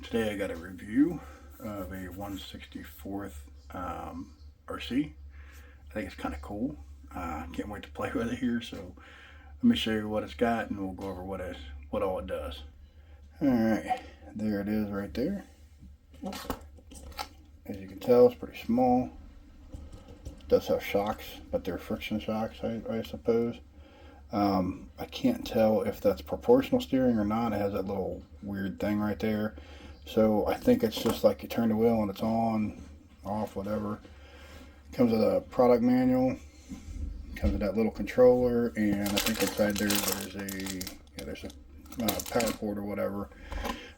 Today I got a review of a 1/64th RC. I think it's kind of cool. Can't wait to play with it here. So let me show you what it's got, and we'll go over what all it does. All right, there it is right there. As you can tell, it's pretty small. It does have shocks, but they're friction shocks, I suppose. I can't tell if that's proportional steering or not. It has that little weird thing right there. So I think it's just like you turn the wheel and it's on, off, whatever. Comes with a product manual. Comes with that little controller, and I think inside there's a power cord or whatever.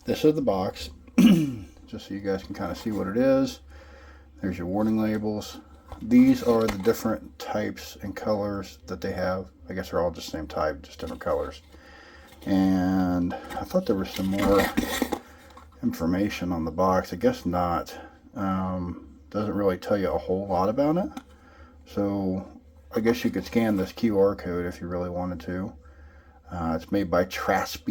This is the box, just so you guys can kind of see what it is. There's your warning labels. These are the different types and colors that they have. I guess they're all just the same type, just different colors. And I thought there was some more information on the box. I guess not. Doesn't really tell you a whole lot about it. So I guess you could scan this QR code if you really wanted to. It's made by Trasped.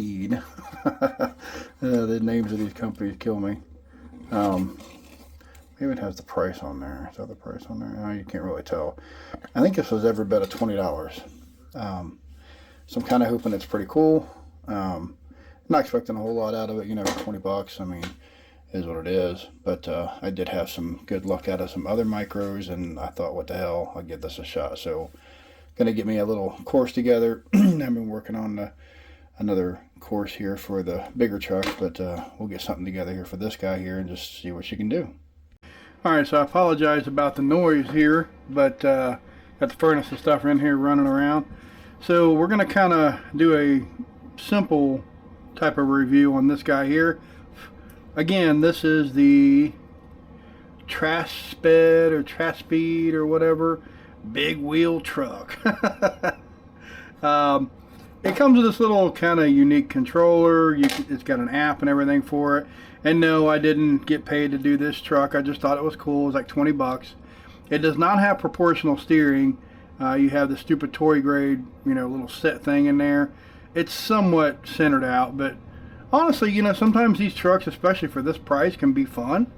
The names of these companies kill me. Maybe it has the price on there. Is that the price on there? No, you can't really tell. I think this was every bit of $20. So I'm kind of hoping it's pretty cool. Not expecting a whole lot out of it, you know, 20 bucks. I mean, it is what it is. But I did have some good luck out of some other micros, and I thought, what the hell, I'll give this a shot. So, gonna get me a little course together. I've been working on another course here for the bigger trucks, but we'll get something together here for this guy here and just see what she can do. Alright, so I apologize about the noise here, but got the furnace and stuff in here running around. So we're gonna kind of do a simple type of review on this guy here. Again, this is the Trasped or Trasped or whatever big wheel truck. It comes with this little kind of unique controller. It's got an app and everything for it. And no, I didn't get paid to do this truck. I just thought it was cool. It was like 20 bucks. It does not have proportional steering. You have the stupid toy grade, you know, little set thing in there. It's somewhat centered out, but honestly, you know, sometimes these trucks, especially for this price, can be fun.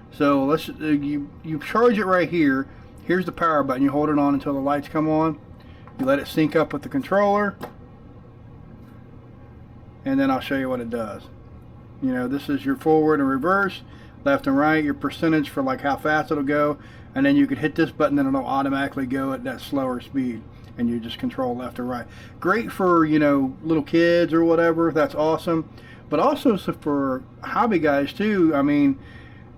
So let's you charge it right here. Here's the power button. You hold it on until the lights come on. You let it sync up with the controller, and then I'll show you what it does. You know, this is your forward and reverse, left and right, your percentage for like how fast it'll go, and then you can hit this button and it'll automatically go at that slower speed, and you just control left or right. Great for, you know, little kids or whatever. That's awesome. But also for hobby guys too. I mean,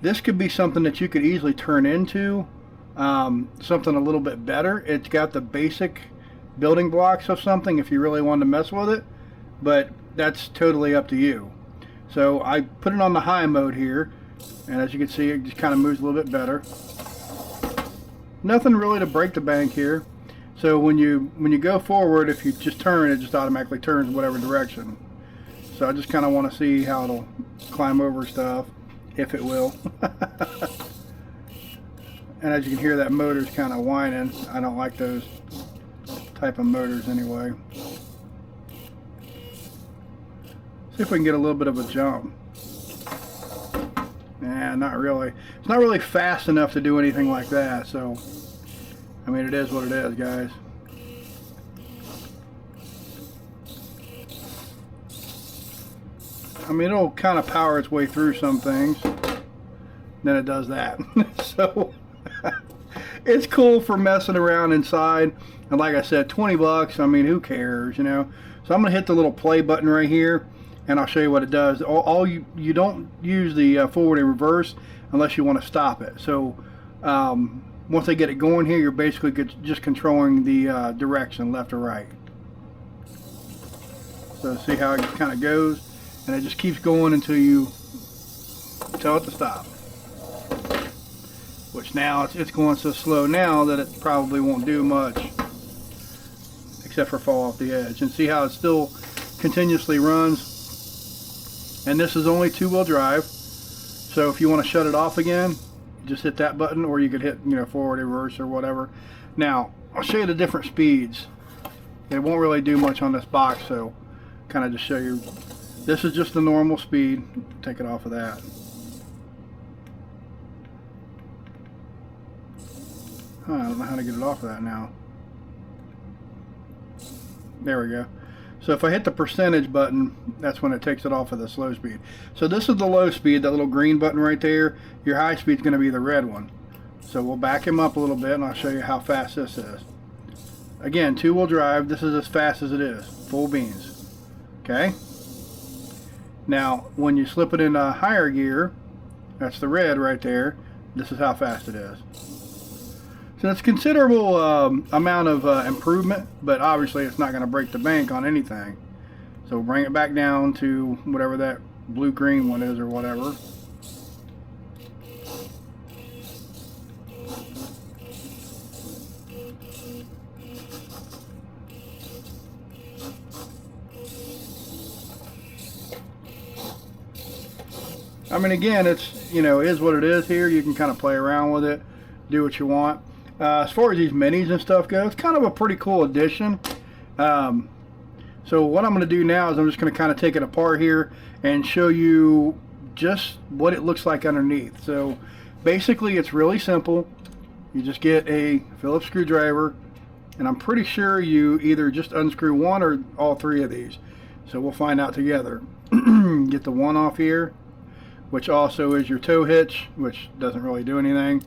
this could be something that you could easily turn into something a little bit better. It's got the basic building blocks of something if you really wanted to mess with it, but that's totally up to you. So I put it on the high mode here, and as you can see, it just kind of moves a little bit better. Nothing really to break the bank here. So when you go forward, if you just turn, it just automatically turns in whatever direction. So I just kind of want to see how it'll climb over stuff, if it will. And as you can hear, that motor's kind of whining. I don't like those type of motors anyway. See if we can get a little bit of a jump. Nah, not really. It's not really fast enough to do anything like that, so I mean, it is what it is, guys. I mean, it'll kind of power its way through some things. Then it does that. So it's cool for messing around inside. And like I said, 20 bucks, I mean, who cares, you know? So I'm going to hit the little play button right here, and I'll show you what it does. You don't use the forward and reverse unless you want to stop it. So once I get it going here, you're basically just controlling the direction, left or right. So see how it kind of goes, and it just keeps going until you tell it to stop. which now it's going so slow now that it probably won't do much except for fall off the edge. And see how it still continuously runs. And this is only 2-wheel drive, so if you want to shut it off again, just hit that button, or you could hit, you know, forward, reverse, or whatever. Now I'll show you the different speeds. It won't really do much on this box, so kind of just show you. This is just the normal speed. Take it off of that. I don't know how to get it off of that now. There we go. So if I hit the percentage button, that's when it takes it off of the slow speed. So this is the low speed, that little green button right there. Your high speed is going to be the red one. So we'll back him up a little bit and I'll show you how fast this is. Again, 2-wheel drive, this is as fast as it is. Full beans. Okay? Now, when you slip it into higher gear, that's the red right there, this is how fast it is. So it's considerable amount of improvement, but obviously it's not going to break the bank on anything. So we'll bring it back down to whatever that blue-green one is or whatever. I mean, again, it's, you know, is what it is here. You can kind of play around with it, do what you want. As far as these minis and stuff go, it's kind of a pretty cool addition. So what I'm going to do now is I'm just going to kind of take it apart here and show you just what it looks like underneath. So basically it's really simple. You just get a Phillips screwdriver, and I'm pretty sure you either just unscrew one or all three of these. So we'll find out together. Get the one off here, which also is your tow hitch, which doesn't really do anything.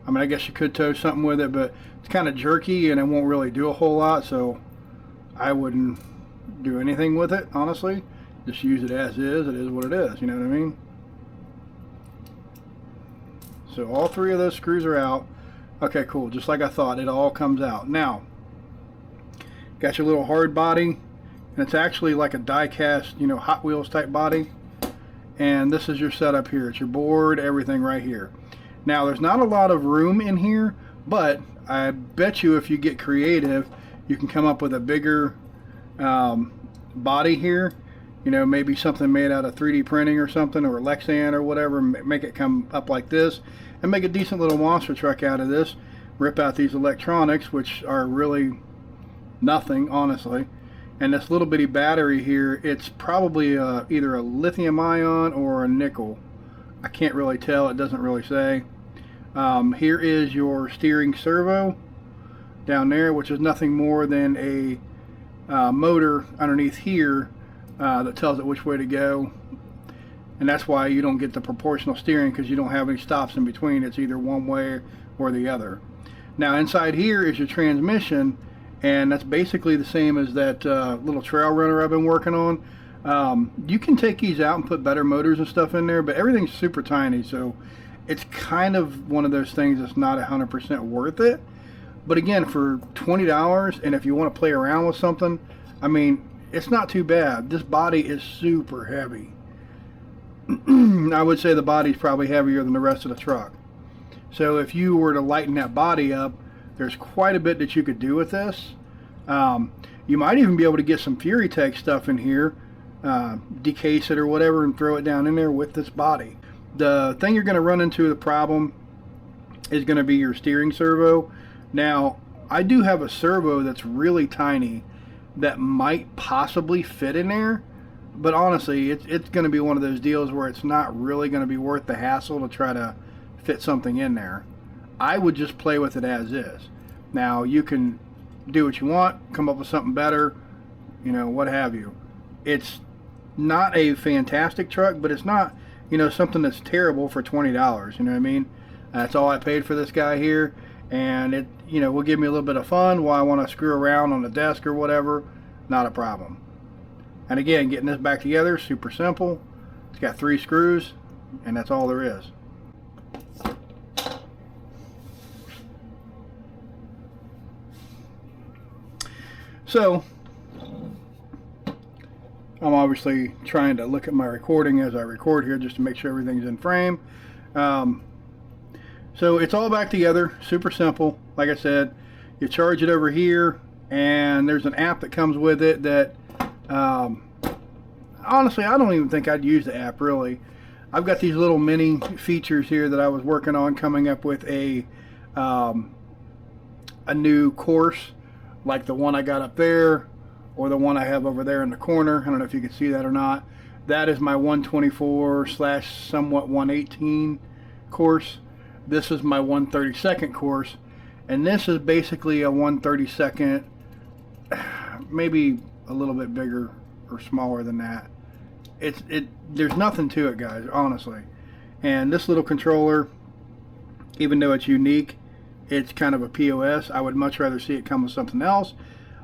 I mean, I guess you could tow something with it, but it's kind of jerky and it won't really do a whole lot, so I wouldn't do anything with it, honestly. Just use it as is. It is what it is, you know what I mean? So all three of those screws are out. Okay, cool. Just like I thought, it all comes out. Now, got your little hard body, and it's actually like a die-cast, you know, Hot Wheels type body. And this is your setup here. It's your board, everything right here. Now, there's not a lot of room in here, but I bet you if you get creative, you can come up with a bigger body here. You know, maybe something made out of 3D printing or something, or Lexan or whatever. Make it come up like this and make a decent little monster truck out of this. Rip out these electronics, which are really nothing, honestly. And this little bitty battery here, it's probably either a lithium ion or a nickel. I can't really tell, it doesn't really say. Here is your steering servo down there, which is nothing more than a motor underneath here that tells it which way to go. And that's why you don't get the proportional steering, because you don't have any stops in between. It's either one way or the other. Now inside here is your transmission, and that's basically the same as that little trail runner I've been working on. You can take these out and put better motors and stuff in there, but everything's super tiny, so it's kind of one of those things that's not 100% worth it. But again, for $20, and if you want to play around with something, I mean, it's not too bad. This body is super heavy. I would say the body's probably heavier than the rest of the truck. So if you were to lighten that body up, there's quite a bit that you could do with this. You might even be able to get some Fury Tech stuff in here, decase it or whatever, and throw it down in there with this body. The thing you're going to run into the problem is going to be your steering servo. Now, I do have a servo that's really tiny that might possibly fit in there, but honestly, it's going to be one of those deals where it's not really going to be worth the hassle to try to fit something in there. I would just play with it as is. Now, you can do what you want, come up with something better, you know, what have you. It's not a fantastic truck, but it's not, you know, something that's terrible for $20, you know what I mean? That's all I paid for this guy here, and it, you know, will give me a little bit of fun while I want to screw around on the desk or whatever. Not a problem. And again, getting this back together, super simple. It's got 3 screws, and that's all there is. So, I'm obviously trying to look at my recording as I record here just to make sure everything's in frame. So it's all back together, super simple. Like I said, you charge it over here, and there's an app that comes with it that, honestly, I don't even think I'd use the app really. I've got these little mini features here that I was working on coming up with a new course, like the one I got up there, or the one I have over there in the corner. I don't know if you can see that or not. That is my 124 slash somewhat 118 course. This is my 132nd course, and this is basically a 132nd, maybe a little bit bigger or smaller than that. There's nothing to it, guys, honestly. And this little controller, even though it's unique, it's kind of a POS. I would much rather see it come with something else,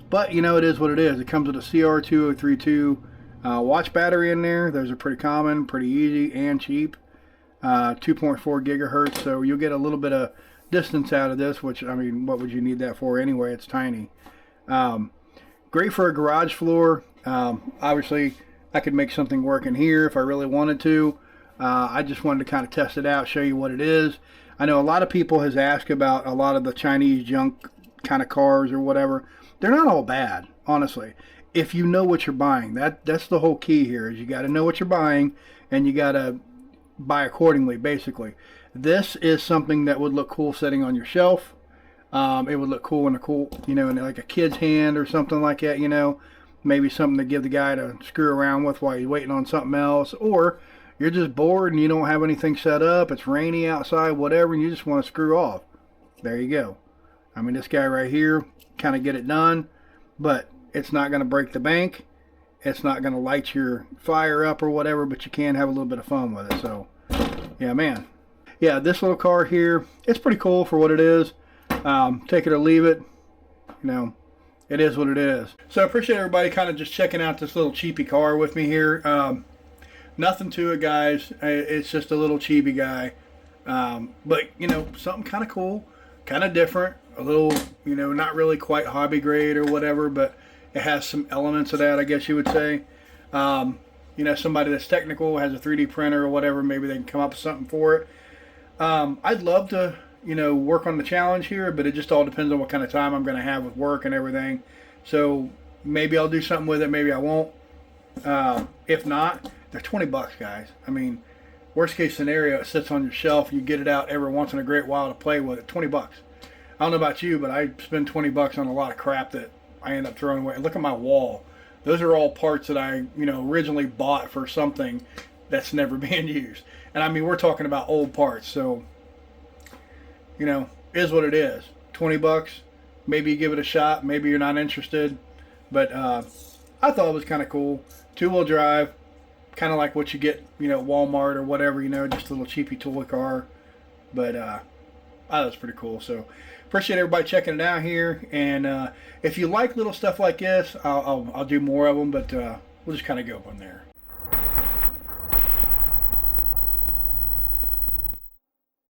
but you know, it is what it is. It comes with a CR2032 watch battery in there. Those are pretty common, pretty easy and cheap. 2.4 gigahertz, so you'll get a little bit of distance out of this, which, I mean, what would you need that for anyway? It's tiny. Great for a garage floor. Obviously I could make something work in here if I really wanted to. I just wanted to kind of test it out, show you what it is. I know a lot of people has asked about a lot of the Chinese junk kind of cars or whatever. They're not all bad, honestly, if you know what you're buying. That's the whole key here, is you got to know what you're buying, and you got to buy accordingly, basically. This is something that would look cool sitting on your shelf. It would look cool in in like a kid's hand or something like that, maybe something to give the guy to screw around with while he's waiting on something else, or you're just bored and you don't have anything set up, it's rainy outside, whatever, and you just want to screw off. There you go. I mean, this guy right here, kind of get it done, but it's not going to break the bank. It's not going to light your fire up or whatever, but you can have a little bit of fun with it. So, yeah, man. Yeah, this little car here, it's pretty cool for what it is. Take it or leave it. It is what it is. So I appreciate everybody kind of just checking out this little cheapy car with me here. Nothing to it, guys. It's just a little cheapy guy. But, something kind of cool, kind of different. A little, not really quite hobby grade or whatever, but it has some elements of that, I guess you would say. Somebody that's technical, has a 3D printer or whatever, maybe they can come up with something for it. I'd love to, work on the challenge here, but it just all depends on what kind of time I'm going to have with work and everything. So maybe I'll do something with it, maybe I won't. If not, they're 20 bucks, guys. I mean, worst case scenario, it sits on your shelf, you get it out every once in a great while to play with it. 20 bucks. I don't know about you, but I spend 20 bucks on a lot of crap that I end up throwing away. Look at my wall. Those are all parts that I, originally bought for something that's never been used. And I mean, we're talking about old parts. So, is what it is. 20 bucks. Maybe you give it a shot. Maybe you're not interested. But I thought it was kind of cool. Two-wheel drive. Kind of like what you get, at Walmart or whatever, just a little cheapy toy car. But I thought it was pretty cool. So appreciate everybody checking it out here. And if you like little stuff like this, I'll do more of them. But we'll just kind of go from there.